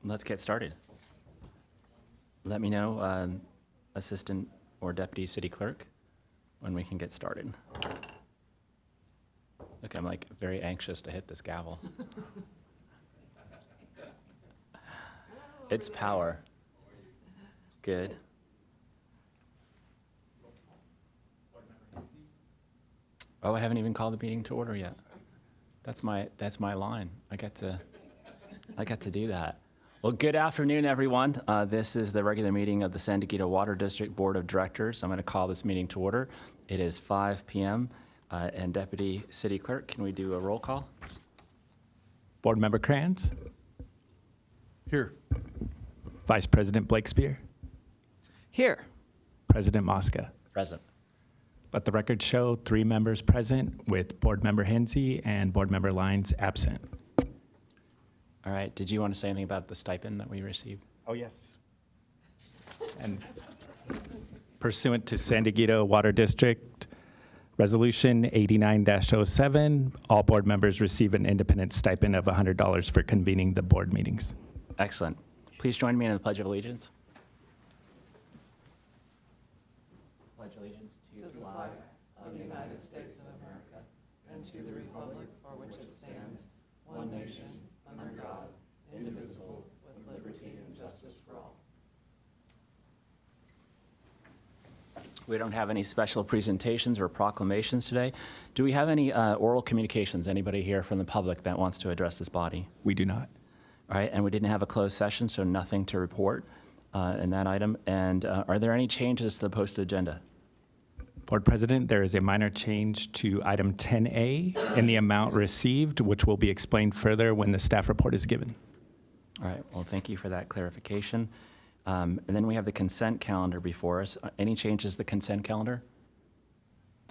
Let's get started. Let me know, Assistant or Deputy City Clerk, when we can get started. Look, I'm like very anxious to hit this gavel. It's power. Good. Oh, I haven't even called the meeting to order yet. That's my line. I get to do that. Well, good afternoon, everyone. This is the regular meeting of the San Diego Water District Board of Directors. I'm going to call this meeting to order. It is 5 p.m. And Deputy City Clerk, can we do a roll call? Board Member Kranz. Here. Vice President Blakespear. Here. President Mosca. Present. Let the record show 3 members present with Board Member Hensy and Board Member Lyons absent. All right. Did you want to say anything about the stipend that we received? Oh, yes. And pursuant to San Diego Water District Resolution 89-07, all board members receive an independent stipend of $100 for convening the board meetings. Excellent. Please join me in the Pledge of Allegiance. Pledge allegiance to the flag Of the United States of America, and to the republic for which it stands, one nation, under God, indivisible, with liberty and justice for all. We don't have any special presentations or proclamations today. Do we have any oral communications? Anybody here from the public that wants to address this body? We do not. All right, and we didn't have a closed session, so nothing to report in that item. And are there any changes to the posted agenda? Board President, there is a minor change to item 10A in the amount received, which will be explained further when the staff report is given. All right, well, thank you for that clarification. And then we have the consent calendar before us. Any changes to the consent calendar?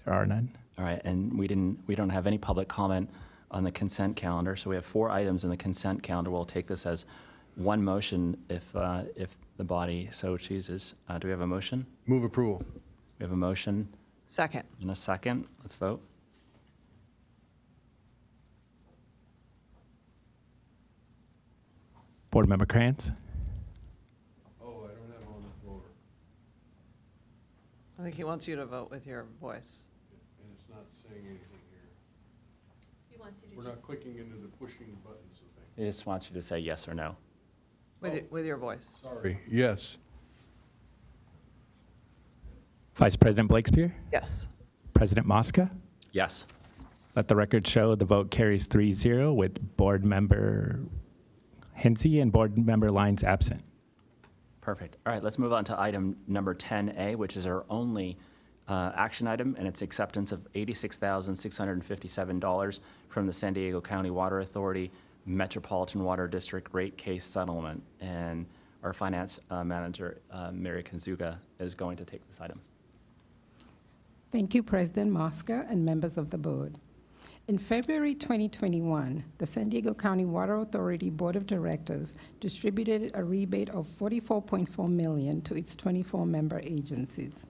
There are none. All right, and we don't have any public comment on the consent calendar, so we have 4 items in the consent calendar. We'll take this as one motion if the body so chooses. Do we have a motion? Move approval. We have a motion Second. and a second. Let's vote. Board Member Kranz. Oh, I don't have on the floor, I think he wants you to vote with your voice. and it's not saying anything here. He wants you to We're not just, clicking into the pushing buttons of things. He just wants you to say yes or no. With your voice. Sorry, yes. Vice President Blakespear. Yes. President Mosca. Yes. Let the record show the vote carries 3-0 with Board Member Hensy and Board Member Lyons absent. Perfect. All right, let's move on to item number 10A, which is our only action item, and it's acceptance of $86,657 from the San Diego County Water Authority Metropolitan Water District rate case settlement. And our finance manager, Mary Kanzuga, is going to take this item. Thank you, President Mosca and members of the board. In February 2021, the San Diego County Water Authority Board of Directors distributed a rebate of $44.4 million to its 24 member agencies.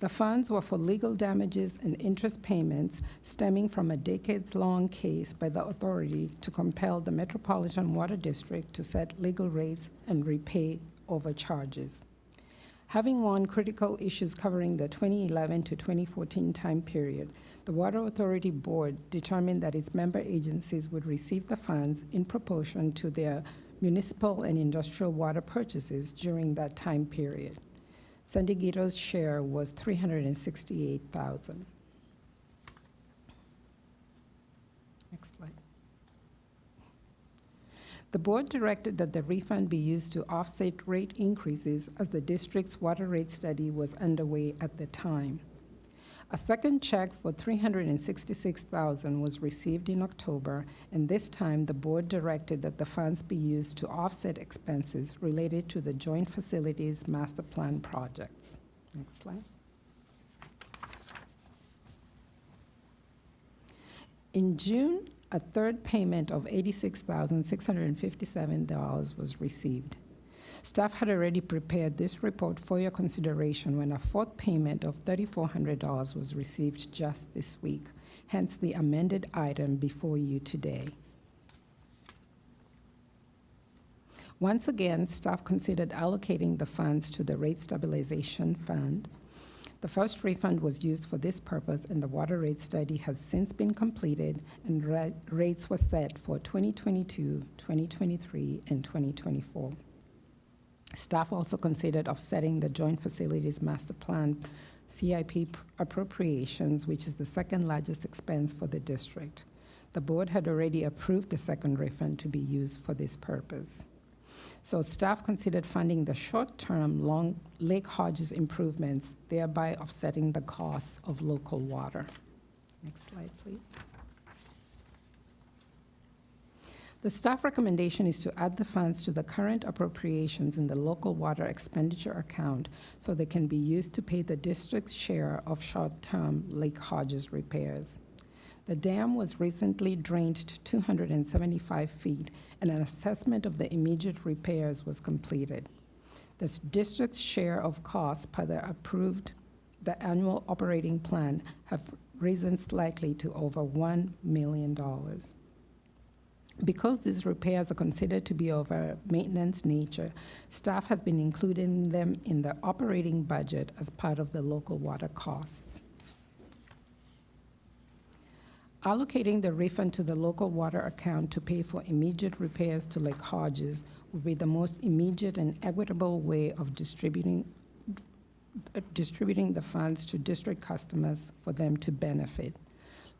The funds were for legal damages and interest payments stemming from a decades-long case by the authority to compel the Metropolitan Water District to set legal rates and repay overcharges. Having won critical issues covering the 2011 to 2014 time period, the Water Authority Board determined that its member agencies would receive the funds in proportion to their municipal and industrial water purchases during that time period. San Diego's share was $368,000. Next slide. The board directed that the refund be used to offset rate increases as the district's water rate study was underway at the time. A second check for $366,000 was received in October, and this time the board directed that the funds be used to offset expenses related to the joint facilities master plan projects. Next slide. In June, a third payment of $86,657 was received. Staff had already prepared this report for your consideration when a fourth payment of $3,400 was received just this week, hence the amended item before you today. Once again, staff considered allocating the funds to the Rate Stabilization Fund. The first refund was used for this purpose, and the water rate study has since been completed, and rates were set for 2022, 2023, and 2024. Staff also considered offsetting the Joint Facilities Master Plan CIP appropriations, which is the second largest expense for the district. The board had already approved the second refund to be used for this purpose. So staff considered funding the short-term long Lake Hodges improvements, thereby offsetting the costs of local water. Next slide, please. The staff recommendation is to add the funds to the current appropriations in the local water expenditure account so they can be used to pay the district's share of short-term Lake Hodges repairs. The dam was recently drained to 275 feet, and an assessment of the immediate repairs was completed. The district's share of costs per the annual operating plan have risen slightly to over $1 million. Because these repairs are considered to be of a maintenance nature, staff has been including them in the operating budget as part of the local water costs. Allocating the refund to the local water account to pay for immediate repairs to Lake Hodges would be the most immediate and equitable way of distributing the funds to district customers for them to benefit.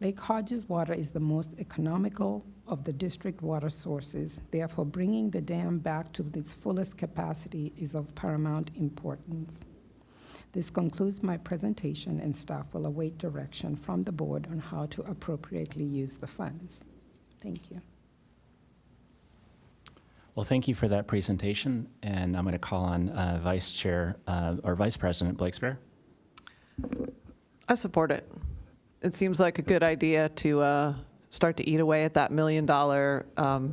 Lake Hodges water is the most economical of the district water sources. Therefore, bringing the dam back to its fullest capacity is of paramount importance. This concludes my presentation, and staff will await direction from the board on how to appropriately use the funds. Thank you. Well, thank you for that presentation, and I'm going to call on Vice President Blakespeare. I support it. It seems like a good idea to start to eat away at that $1 million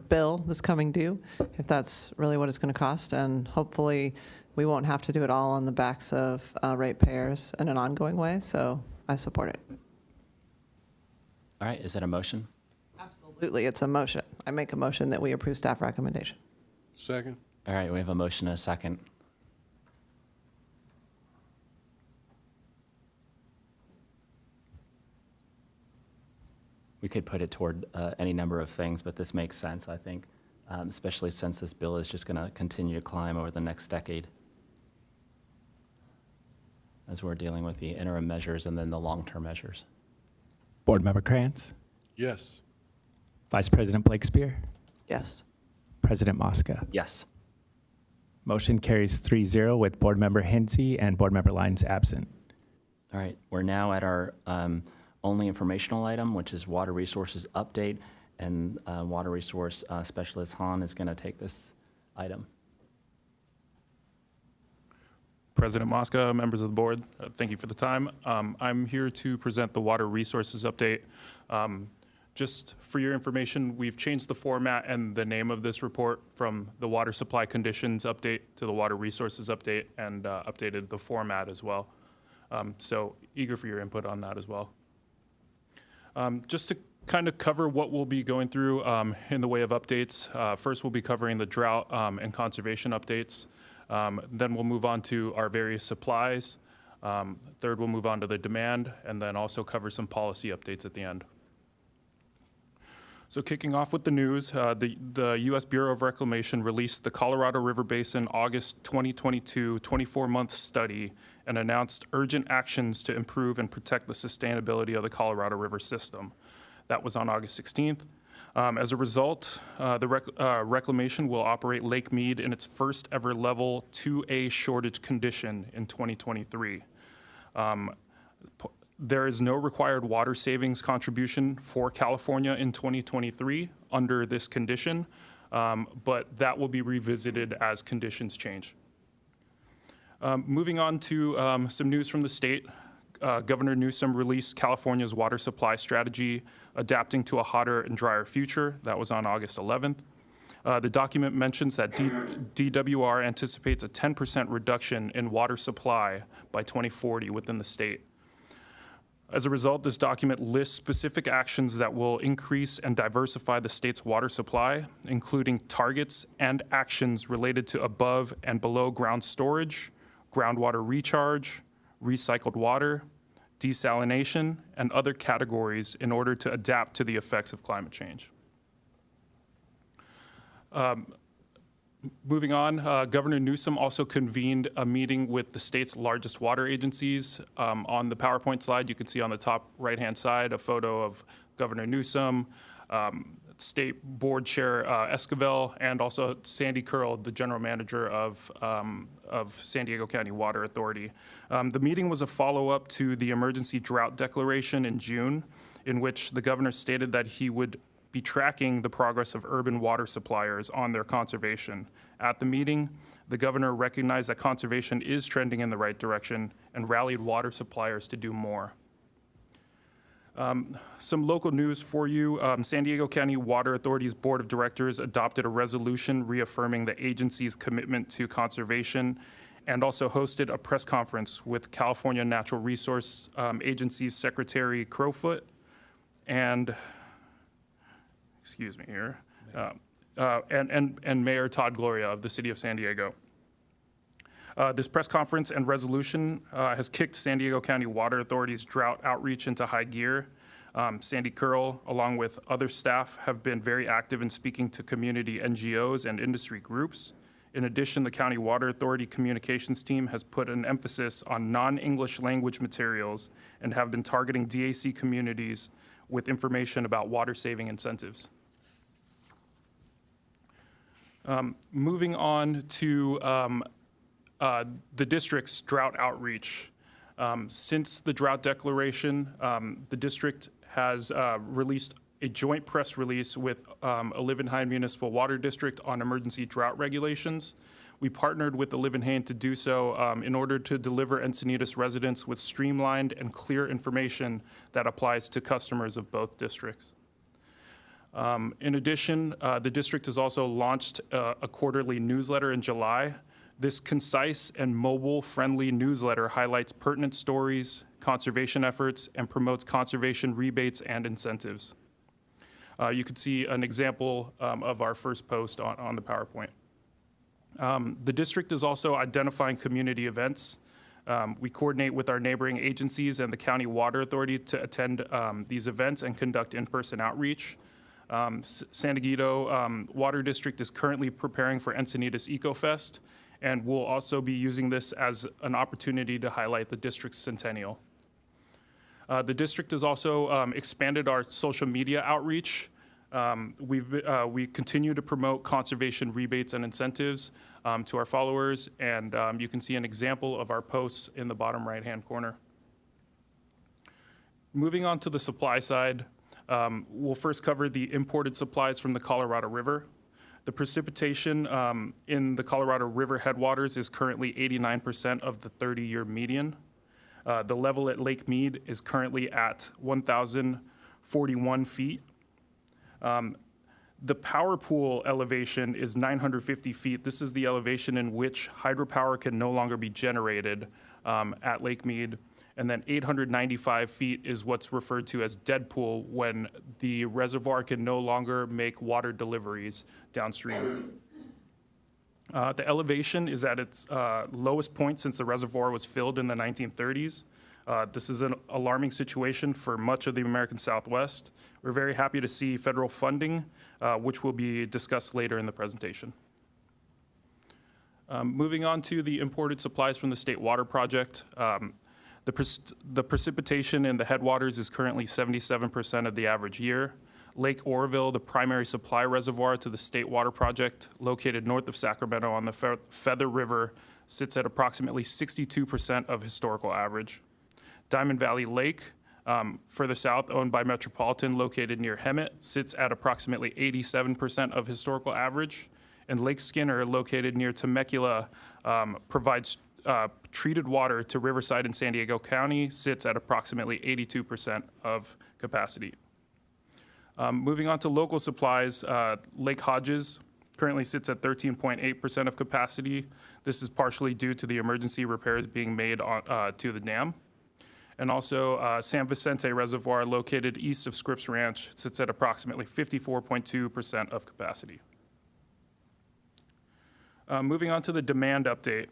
bill that's coming due, if that's really what it's going to cost, and hopefully we won't have to do it all on the backs of ratepayers in an ongoing way, so I support it. All right, is that a motion? Absolutely, it's a motion. I make a motion that we approve staff recommendation. Second? All right, we have a motion and a second. We could put it toward any number of things, but this makes sense, I think, especially since this bill is just going to continue to climb over the next decade as we're dealing with the interim measures and then the long-term measures. Board Member Krantz, Yes. Vice President Blakespeare, Yes. President Mosca. Yes. Motion carries 3-0 with Board Member Hensy and Board Member Lyons absent. All right, we're now at our only informational item, which is water resources update, and water resource specialist Han is going to take this item. President Mosca, members of the board, thank you for the time. I'm here to present the water resources update. Just for your information, we've changed the format and the name of this report from the water supply conditions update to the water resources update, and updated the format as well. So eager for your input on that as well. Just to kind of cover what we'll be going through in the way of updates. First, we'll be covering the drought and conservation updates. Then we'll move on to our various supplies. Third, we'll move on to the demand, and then also cover some policy updates at the end. So kicking off with the news, the U.S. Bureau of Reclamation released the Colorado River Basin August 2022 24-month study and announced urgent actions to improve and protect the sustainability of the Colorado River system. That was on August 16th. As a result, the reclamation will operate Lake Mead in its first ever level 2A shortage condition in 2023. There is no required water savings contribution for California in 2023 under this condition, but that will be revisited as conditions change. Moving on to some news from the state. Governor Newsom released California's water supply strategy, adapting to a hotter and drier future. That was on August 11th. The document mentions that DWR anticipates a 10% reduction in water supply by 2040 within the state. As a result, this document lists specific actions that will increase and diversify the state's water supply, including targets and actions related to above and below ground storage, groundwater recharge, recycled water, desalination, and other categories in order to adapt to the effects of climate change. Moving on, Governor Newsom also convened a meeting with the state's largest water agencies. On the PowerPoint slide, you can see on the top right-hand side a photo of Governor Newsom, State Board Chair Esquivel, and also Sandy Curl, the General Manager of San Diego County Water Authority. The meeting was a follow-up to the emergency drought declaration in June, in which the governor stated that he would be tracking the progress of urban water suppliers on their conservation. At the meeting, the governor recognized that conservation is trending in the right direction and rallied water suppliers to do more. Some local news for you. San Diego County Water Authority's Board of Directors adopted a resolution reaffirming the agency's commitment to conservation and also hosted a press conference with California Natural Resource Agency's Secretary Crowfoot and excuse me here, and Mayor Todd Gloria of the City of San Diego. This press conference and resolution has kicked San Diego County Water Authority's drought outreach into high gear. Sandy Curl, along with other staff, have been very active in speaking to community NGOs and industry groups. In addition, the County Water Authority communications team has put an emphasis on non-English language materials and have been targeting DAC communities with information about water-saving incentives. Moving on to the district's drought outreach. Since the drought declaration, the district has released a joint press release with Olivenhain Municipal Water District on emergency drought regulations. We partnered with Olivenhain to do so in order to deliver Encinitas residents with streamlined and clear information that applies to customers of both districts. In addition, the district has also launched a quarterly newsletter in July. This concise and mobile-friendly newsletter highlights pertinent stories, conservation efforts, and promotes conservation rebates and incentives. You can see an example of our first post on the PowerPoint. The district is also identifying community events. We coordinate with our neighboring agencies and the County Water Authority to attend these events and conduct in-person outreach. San Diego Water District is currently preparing for Encinitas EcoFest, and we'll also be using this as an opportunity to highlight the district's centennial. The district has also expanded our social media outreach. We continue to promote conservation rebates and incentives to our followers, and you can see an example of our posts in the bottom right-hand corner. Moving on to the supply side, we'll first cover the imported supplies from the Colorado River. The precipitation in the Colorado River headwaters is currently 89% of the 30-year median. The level at Lake Mead is currently at 1,041 feet. The power pool elevation is 950 feet. This is the elevation in which hydropower can no longer be generated at Lake Mead. And then 895 feet is what's referred to as dead pool, when the reservoir can no longer make water deliveries downstream. The elevation is at its lowest point since the reservoir was filled in the 1930s. This is an alarming situation for much of the American Southwest. We're very happy to see federal funding, which will be discussed later in the presentation. Moving on to the imported supplies from the State Water Project. The precipitation in the headwaters is currently 77% of the average year. Lake Oroville, the primary supply reservoir to the State Water Project, located north of Sacramento on the Feather River, sits at approximately 62% of historical average. Diamond Valley Lake, further south, owned by Metropolitan, located near Hemet, sits at approximately 87% of historical average. And Lake Skinner, located near Temecula, provides treated water to Riverside in San Diego County, sits at approximately 82% of capacity. Moving on to local supplies, Lake Hodges currently sits at 13.8% of capacity. This is partially due to the emergency repairs being made to the dam. And also San Vicente Reservoir, located east of Scripps Ranch, sits at approximately 54.2% of capacity. Moving on to the demand update.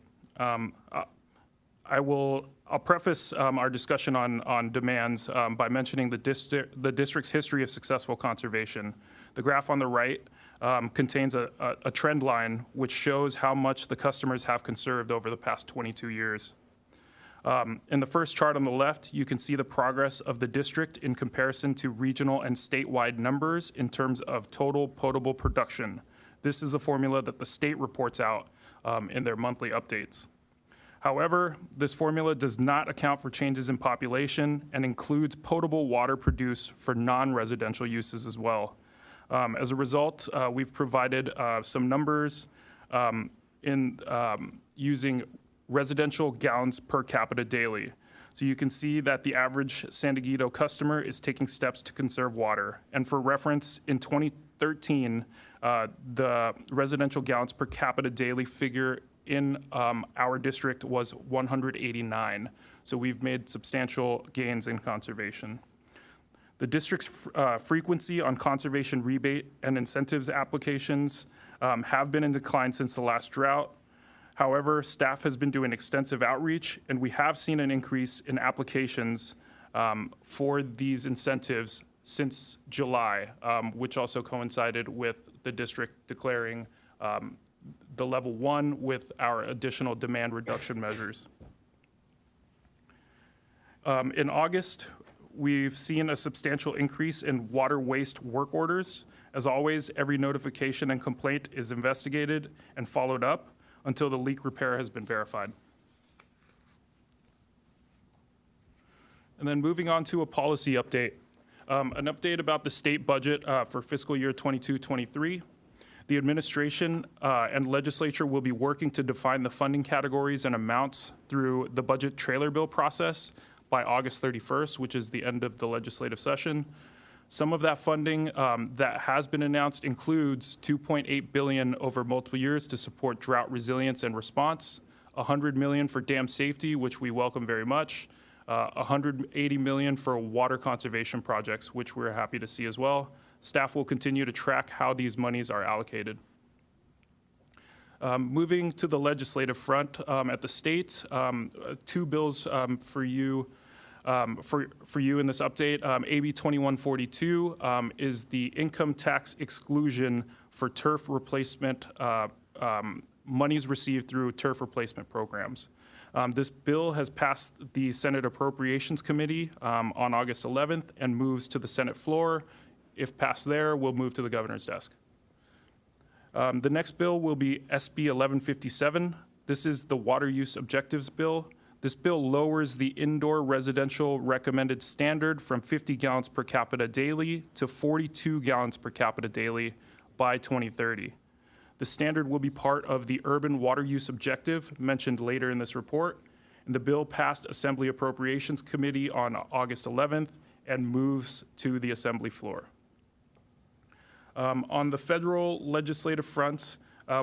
I'll preface our discussion on demands by mentioning the district's history of successful conservation. The graph on the right contains a trend line which shows how much the customers have conserved over the past 22 years. In the first chart on the left, you can see the progress of the district in comparison to regional and statewide numbers in terms of total potable production. This is the formula that the state reports out in their monthly updates. However, this formula does not account for changes in population and includes potable water produced for non-residential uses as well. As a result, we've provided some numbers in using residential gallons per capita daily. So you can see that the average San Diego customer is taking steps to conserve water. And for reference, in 2013, the residential gallons per capita daily figure in our district was 189. So we've made substantial gains in conservation. The district's frequency on conservation rebate and incentives applications have been in decline since the last drought. However, staff has been doing extensive outreach, and we have seen an increase in applications for these incentives since July, which also coincided with the district declaring the level 1 with our additional demand reduction measures. In August, we've seen a substantial increase in water waste work orders. As always, every notification and complaint is investigated and followed up until the leak repair has been verified. And then moving on to a policy update. An update about the state budget for fiscal year 22-23. The administration and legislature will be working to define the funding categories and amounts through the budget trailer bill process by August 31st, which is the end of the legislative session. Some of that funding that has been announced includes $2.8 billion over multiple years to support drought resilience and response, $100 million for dam safety, which we welcome very much, $180 million for water conservation projects, which we're happy to see as well. Staff will continue to track how these monies are allocated. Moving to the legislative front at the state, 2 bills for you in this update. AB 2142 is the income tax exclusion for turf replacement monies received through turf replacement programs. This bill has passed the Senate Appropriations Committee on August 11th and moves to the Senate floor. If passed there, we'll move to the governor's desk. The next bill will be SB 1157. This is the Water Use Objectives Bill. This bill lowers the indoor residential recommended standard from 50 gallons per capita daily to 42 gallons per capita daily by 2030. The standard will be part of the urban water use objective mentioned later in this report. And the bill passed Assembly Appropriations Committee on August 11th and moves to the Assembly floor. On the federal legislative front,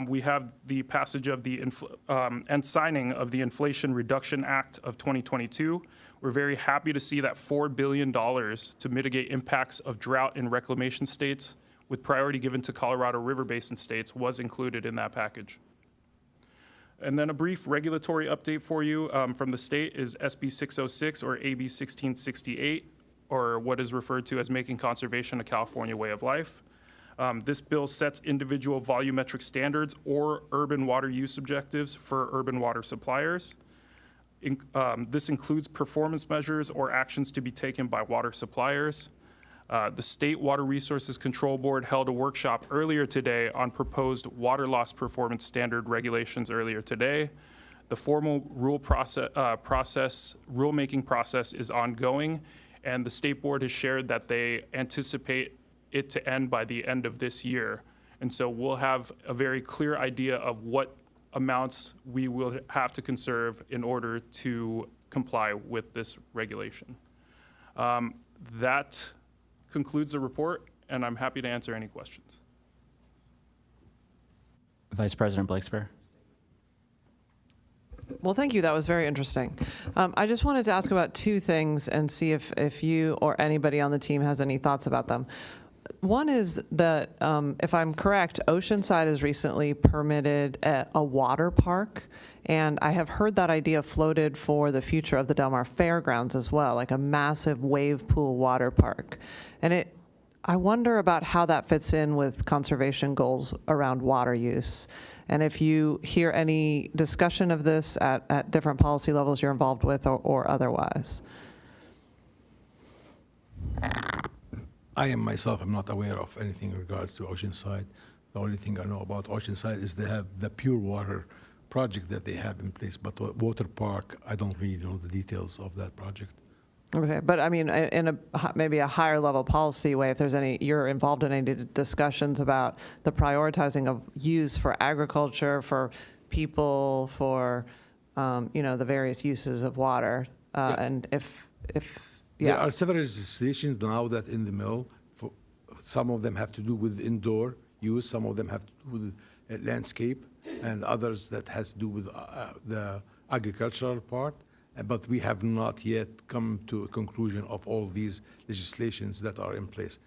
we have the passage of the and signing of the Inflation Reduction Act of 2022. We're very happy to see that $4 billion to mitigate impacts of drought in reclamation states, with priority given to Colorado River Basin states, was included in that package. And then a brief regulatory update for you from the state is SB 606 or AB 1668, or what is referred to as Making Conservation a California Way of Life. This bill sets individual volumetric standards or urban water use objectives for urban water suppliers. This includes performance measures or actions to be taken by water suppliers. The State Water Resources Control Board held a workshop earlier today on proposed water loss performance standard regulations earlier today. The formal rulemaking process is ongoing, and the State Board has shared that they anticipate it to end by the end of this year. And so we'll have a very clear idea of what amounts we will have to conserve in order to comply with this regulation. That concludes the report, and I'm happy to answer any questions. Vice President Blakespear. Well, thank you. That was very interesting. I just wanted to ask about two things and see if you or anybody on the team has any thoughts about them. One is that, if I'm correct, Oceanside has recently permitted a water park, and I have heard that idea floated for the future of the Del Mar Fairgrounds as well, like a massive wave pool water park. And I wonder about how that fits in with conservation goals around water use. And if you hear any discussion of this at different policy levels you're involved with or otherwise. I am myself, I'm not aware of anything in regards to Oceanside. The only thing I know about Oceanside is they have the pure water project that they have in place, but water park, I don't really know the details of that project. Okay, but I mean, in maybe a higher level policy way, if there's you're involved in any discussions about the prioritizing of use for agriculture, for people, for, the various uses of water, and if There yeah. are several legislations now that in the mill, some of them have to do with indoor use, some of them have to do with landscape, and others that has to do with the agricultural part. But we have not yet come to a conclusion of all these legislations that are in place.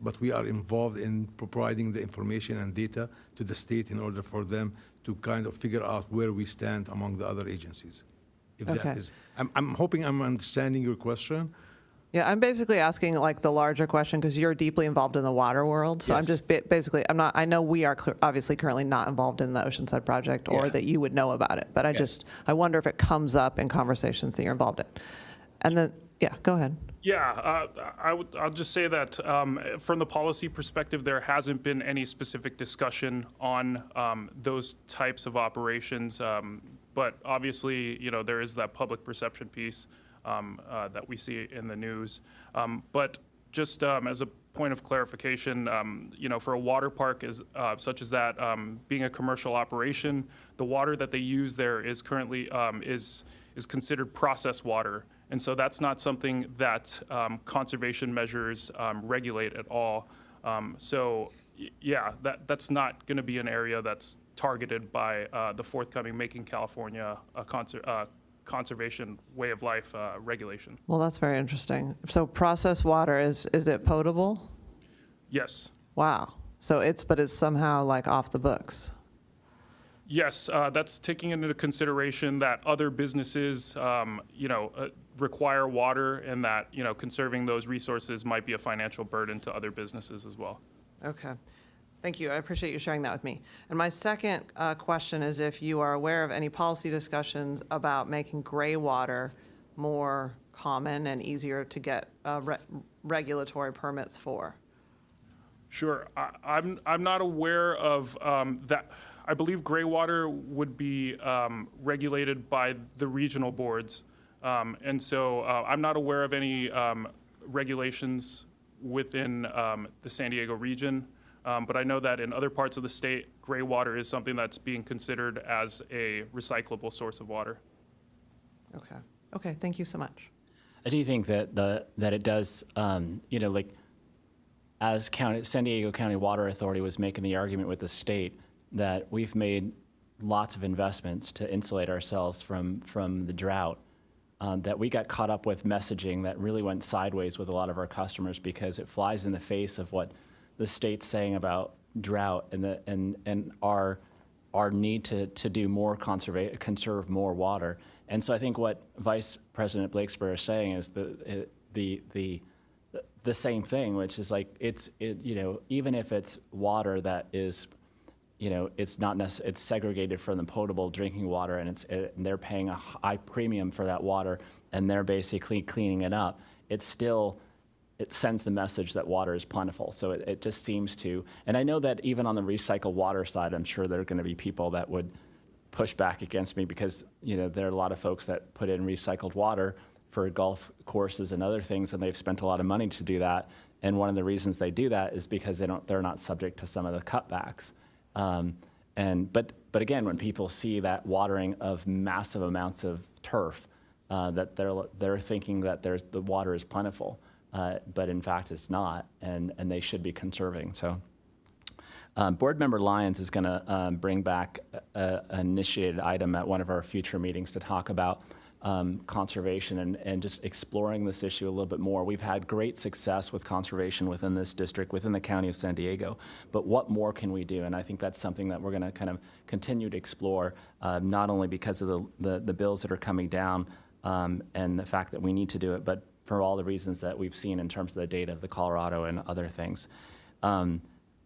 But we are involved in providing the information and data to the state in order for them to kind of figure out where we stand among the other agencies. If Okay. that is, I'm hoping I'm understanding your question. Yeah, I'm basically asking like the larger question because you're deeply involved in the water world. So I'm Yes. just basically, I know we are obviously currently not involved in the Oceanside project or Yeah. that you would know about it. But I wonder if it comes up in conversations that you're involved in. And then, yeah, go ahead. Yeah, I'll just say that from the policy perspective, there hasn't been any specific discussion on those types of operations. But obviously, there is that public perception piece that we see in the news. But just as a point of clarification, for a water park such as that, being a commercial operation, the water that they use there is currently is considered processed water. And so that's not something that conservation measures regulate at all. That's not going to be an area that's targeted by the forthcoming Making California a conservation way of life regulation. Well, that's very interesting. So processed water, is it potable? Yes. Wow. So it's somehow like off the books. Yes, that's taking into consideration that other businesses, require water, and that conserving those resources might be a financial burden to other businesses as well. Okay. Thank you. I appreciate you sharing that with me. And my second question is if you are aware of any policy discussions about making gray water more common and easier to get regulatory permits for. Sure. I'm not aware of that. I believe gray water would be regulated by the regional boards. And so I'm not aware of any regulations within the San Diego region. But I know that in other parts of the state, gray water is something that's being considered as a recyclable source of water. Okay. Okay. Thank you so much. I do think that it does, as San Diego County Water Authority was making the argument with the state that we've made lots of investments to insulate ourselves from the drought, that we got caught up with messaging that really went sideways with a lot of our customers because it flies in the face of what the state's saying about drought and our need to do more conserve more water. And so I think what Vice President Blakespear is saying is the same thing, which is like even if it's water that is, it's not it's segregated from the potable drinking water, and they're paying a high premium for that water, and they're basically cleaning it up. It sends the message that water is plentiful. So it just seems to, and I know that even on the recycled water side, I'm sure there are going to be people that would push back against me because there are a lot of folks that put in recycled water for golf courses and other things, and they've spent a lot of money to do that. And one of the reasons they do that is because they're not subject to some of the cutbacks. But again, when people see that watering of massive amounts of turf, that they're thinking that the water is plentiful, but in fact it's not, and they should be conserving. So Board Member Lyons is going to bring back an initiated item at one of our future meetings to talk about conservation and just exploring this issue a little bit more. We've had great success with conservation within this district, within the county of San Diego, but what more can we do? And I think that's something that we're going to kind of continue to explore, not only because of the bills that are coming down and the fact that we need to do it, but for all the reasons that we've seen in terms of the data of the Colorado and other things.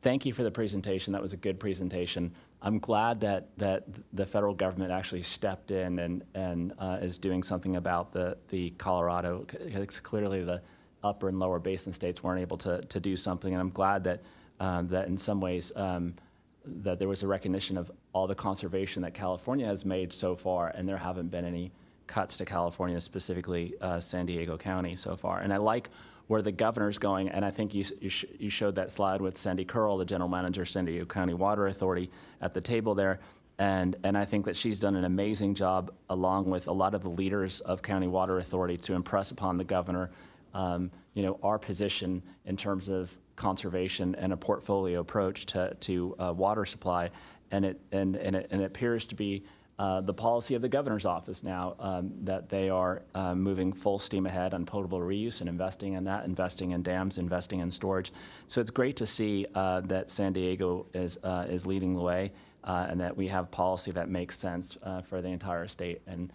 Thank you for the presentation. That was a good presentation. I'm glad that the federal government actually stepped in and is doing something about the Colorado. It's clearly the upper and lower basin states weren't able to do something, and I'm glad that that in some ways that there was a recognition of all the conservation that California has made so far, and there haven't been any cuts to California, specifically San Diego County so far. And I like where the governor's going, and I think you showed that slide with Sandy Curl, the general manager, San Diego County Water Authority, at the table there, and I think that she's done an amazing job, along with a lot of the leaders of County Water Authority, to impress upon the governor, our position in terms of conservation and a portfolio approach to water supply, and it appears to be the policy of the governor's office now, that they are moving full steam ahead on potable reuse and investing in that, investing in dams, investing in storage. So it's great to see that San Diego is leading the way, and that we have policy that makes sense for the entire state. And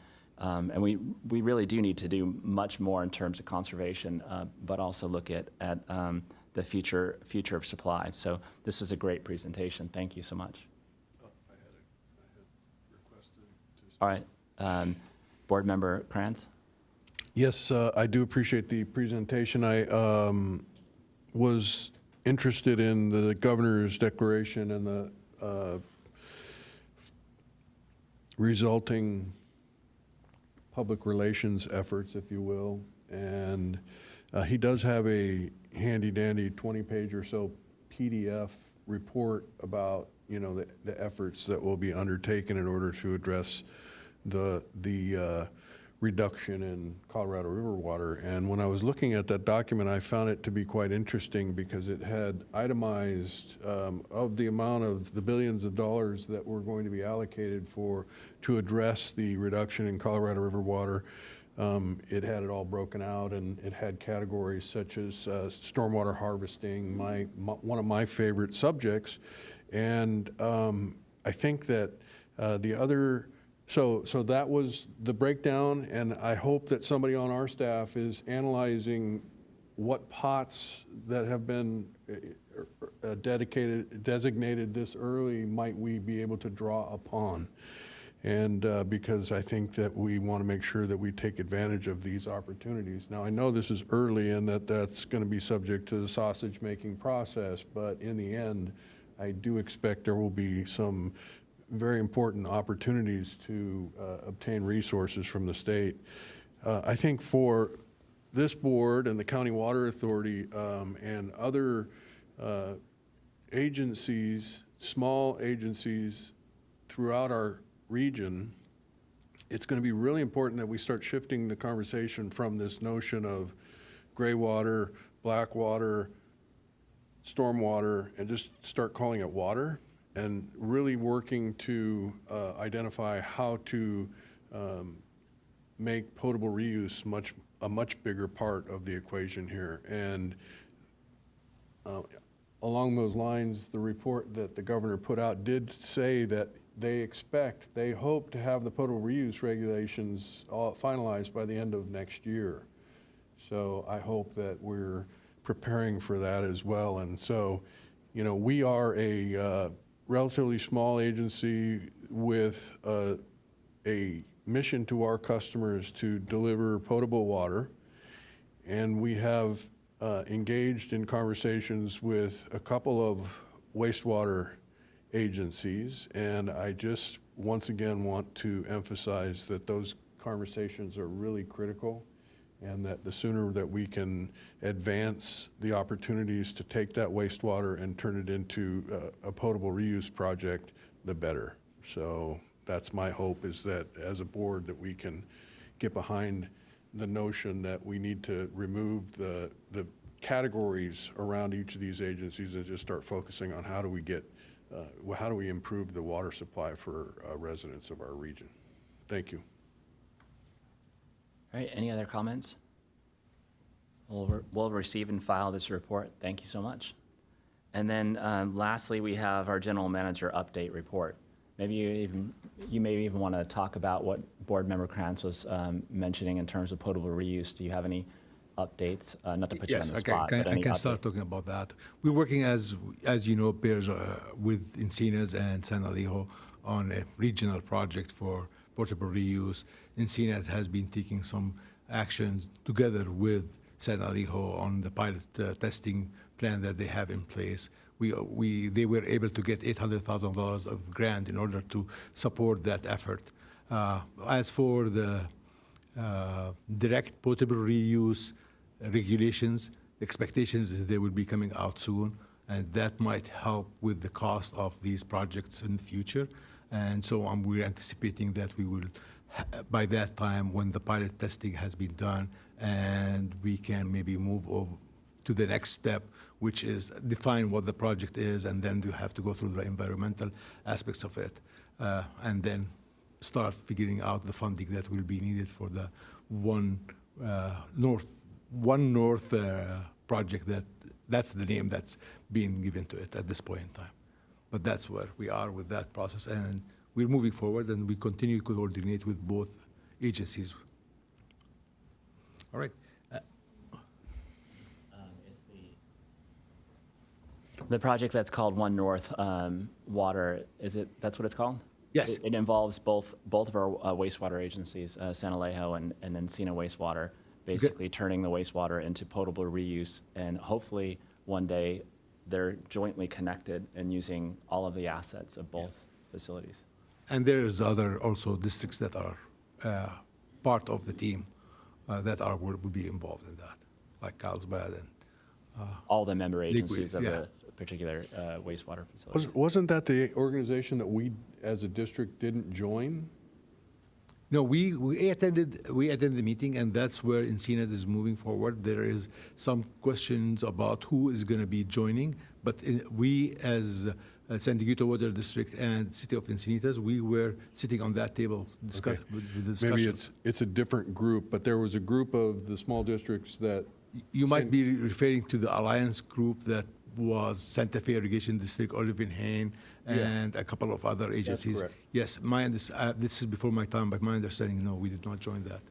we really do need to do much more in terms of conservation, but also look at the future of supply. So this was a great presentation. Thank you so much. All right, Board Member Kranz? Yes, I do appreciate the presentation. I was interested in the governor's declaration and the resulting public relations efforts, if you will. And he does have a handy-dandy 20-page or so PDF report about, the efforts that will be undertaken in order to address the reduction in Colorado River water. And when I was looking at that document, I found it to be quite interesting because it had itemized of the amount of the billions of dollars that were going to be allocated to address the reduction in Colorado River water. It had it all broken out, and it had categories such as stormwater harvesting, one of my favorite subjects. And I think that the other, so that was the breakdown, and I hope that somebody on our staff is analyzing what pots that have been designated this early might we be able to draw upon. And because I think that we want to make sure that we take advantage of these opportunities. Now, I know this is early and that's going to be subject to the sausage making process, but in the end, I do expect there will be some very important opportunities to obtain resources from the state. I think for this board and the County Water Authority and other agencies, small agencies throughout our region, it's going to be really important that we start shifting the conversation from this notion of gray water, black water, stormwater, and just start calling it water, and really working to identify how to make potable reuse a much bigger part of the equation here. And along those lines, the report that the governor put out did say that they hope to have the potable reuse regulations all finalized by the end of next year. So I hope that we're preparing for that as well. And so, we are a relatively small agency with a mission to our customers to deliver potable water. And we have engaged in conversations with a couple of wastewater agencies, and I just once again want to emphasize that those conversations are really critical, and that the sooner that we can advance the opportunities to take that wastewater and turn it into a potable reuse project, the better. So that's my hope, is that as a board that we can get behind the notion that we need to remove the categories around each of these agencies and just start focusing on how do we improve the water supply for residents of our region. Thank you. All right, any other comments? We'll receive and file this report. Thank you so much. And then lastly, we have our general manager update report. Maybe you may even want to talk about what Board Member Krantz was mentioning in terms of potable reuse. Do you have any updates? Not to put you on Yes, the I spot, can, but I any can update? start talking about that. We're working, as you know, peers with Encinitas and San Alejo on a regional project for portable reuse. Encinitas has been taking some actions together with San Alejo on the pilot testing plan that they have in place. They were able to get $800,000 of grant in order to support that effort. As for the direct potable reuse regulations, the expectations is they will be coming out soon, and that might help with the cost of these projects in the future. And so we're anticipating that we will, by that time, when the pilot testing has been done, and we can maybe move over to the next step, which is define what the project is, and then you have to go through the environmental aspects of it, and then start figuring out the funding that will be needed for the One North project. That's the name that's being given to it at this point in time. But that's where we are with that process, and we're moving forward, and we continue to coordinate with both agencies. All right. It's the project that's called One North Water, that's what it's called? Yes. It involves both of our wastewater agencies, San Alejo and Encina Wastewater, basically turning the wastewater into potable reuse, and hopefully one day they're jointly connected and using all of the assets of both facilities. And there's other also districts that are part of the team that will be involved in that, like Carlsbad and All the member agencies of yeah. the particular wastewater facility. Wasn't that the organization that we, as a district, didn't join? No, we attended the meeting, and that's where Encinitas is moving forward. There is some questions about who is going to be joining, but we, as San Diego Water District and City of Encinitas, we were sitting on that table with the discussion. Maybe it's a different group, but there was a group of the small districts that. You might be referring to the alliance group that was Santa Fe Irrigation District, Olive and Hain, and a couple of other agencies. correct. Yes, this is before my time, but my understanding, no, we did not join that.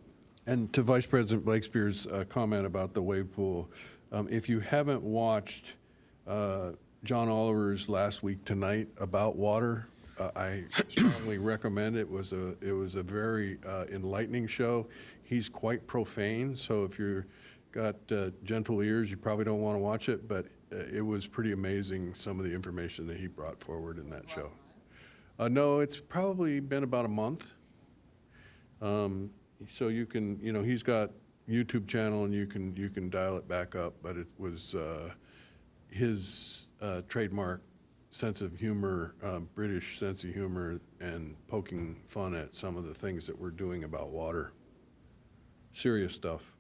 And to Vice President Blakespeare's comment about the wave pool, if you haven't watched John Oliver's Last Week Tonight about water, I strongly recommend it. It was a very enlightening show. He's quite profane, so if you're got gentle ears, you probably don't want to watch it, but it was pretty amazing, some of the information that he brought forward in that show. No, it's probably been about a month. So you can, he's got YouTube channel, and you can dial it back up, but it was his trademark sense of humor, British sense of humor, and poking fun at some of the things that we're doing about water. Serious stuff.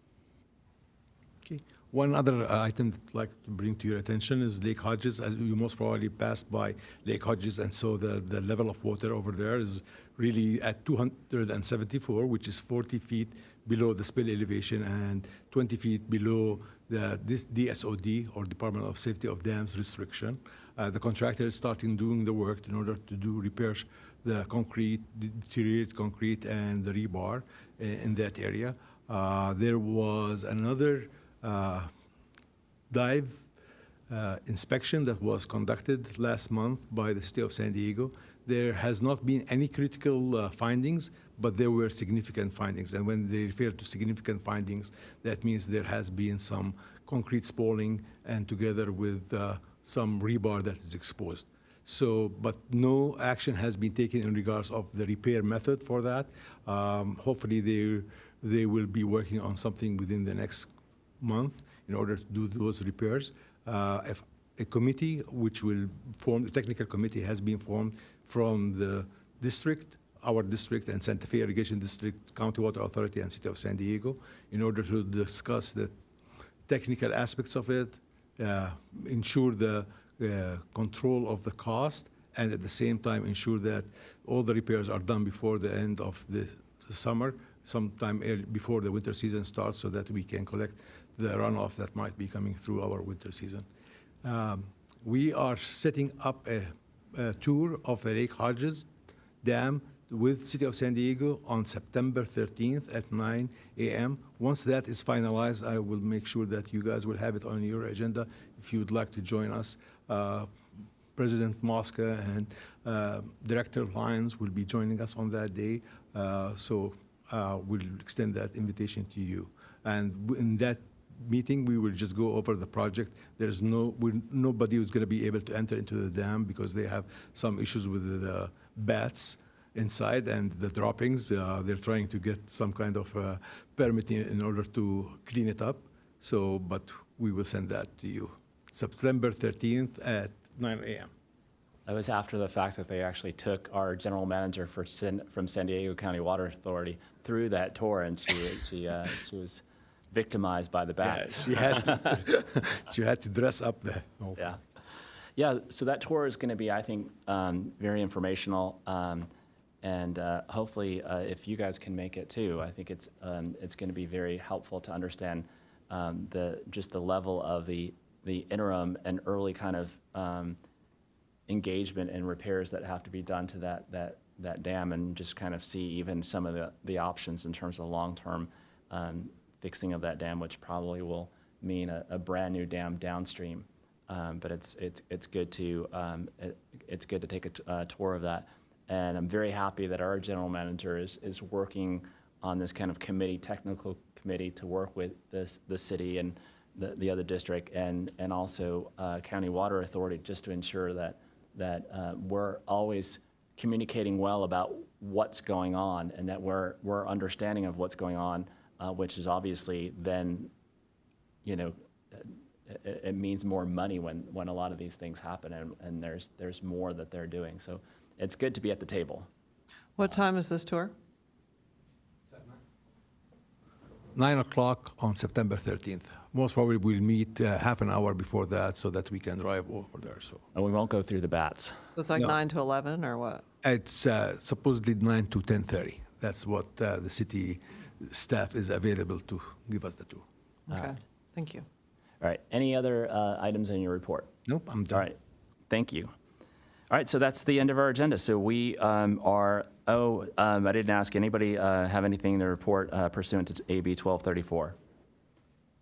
Okay. One other item I'd like to bring to your attention is Lake Hodges. As you most probably passed by Lake Hodges, and so the level of water over there is really at 274, which is 40 feet below the spill elevation and 20 feet below the DSOD, or Department of Safety of Dams restriction. The contractor is starting doing the work in order to do repairs, the concrete, the deteriorated concrete, and the rebar in that area. There was another dive inspection that was conducted last month by the City of San Diego. There has not been any critical findings, but there were significant findings. And when they refer to significant findings, that means there has been some concrete spalling, and together with some rebar that is exposed. So, but no action has been taken in regards of the repair method for that. Hopefully they will be working on something within the next month in order to do those repairs. If a committee which will form, the technical committee has been formed from the district, our district, and Santa Fe Irrigation District, County Water Authority, and City of San Diego, in order to discuss the technical aspects of it, ensure the control of the cost, and at the same time ensure that all the repairs are done before the end of the summer, sometime early, before the winter season starts, so that we can collect the runoff that might be coming through our winter season. We are setting up a tour of the Lake Hodges Dam with City of San Diego on September 13th at 9 a.m. Once that is finalized, I will make sure that you guys will have it on your agenda if you would like to join us. President Mosca and Director Lyons will be joining us on that day, so we'll extend that invitation to you. And in that meeting, we will just go over the project. There's nobody who's going to be able to enter into the dam because they have some issues with the bats inside and the droppings. They're trying to get some kind of permit in order to clean it up. So, but we will send that to you. September 13th at 9 a.m. That was after the fact that they actually took our general manager from San Diego County Water Authority through that tour, and she was victimized by the bats. Yeah, she had to dress up there. Yeah. Yeah, so that tour is going to be, I think, very informational, and hopefully, if you guys can make it too, I think it's going to be very helpful to understand just the level of the interim and early kind of engagement and repairs that have to be done to that dam, and just kind of see even some of the options in terms of long-term fixing of that dam, which probably will mean a brand new dam downstream. But it's good to take a tour of that, and I'm very happy that our general manager is working on this kind of technical committee to work with the city and the other district and also County Water Authority, just to ensure that we're always communicating well about what's going on, and that we're understanding of what's going on, which is obviously then, it means more money when a lot of these things happen, and there's more that they're doing. So it's good to be at the table. What time is this tour? 9 o'clock on September 13th. Most probably we'll meet half an hour before that so that we can drive over there. So And we won't go through the bats. So it's like No. 9 to 11 or what? it's supposedly 9 to 10:30. That's what the city staff is available to give us the tour. Okay, thank you. All right, any other items in your report? Nope, I'm done. All right, thank you. All right, so that's the end of our agenda. So we I didn't ask anybody have anything to report pursuant to AB 1234.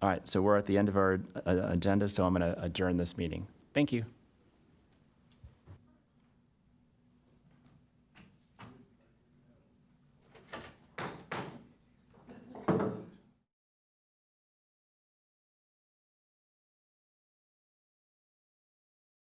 All right, so we're at the end of our agenda, so I'm going to adjourn this meeting. Thank you.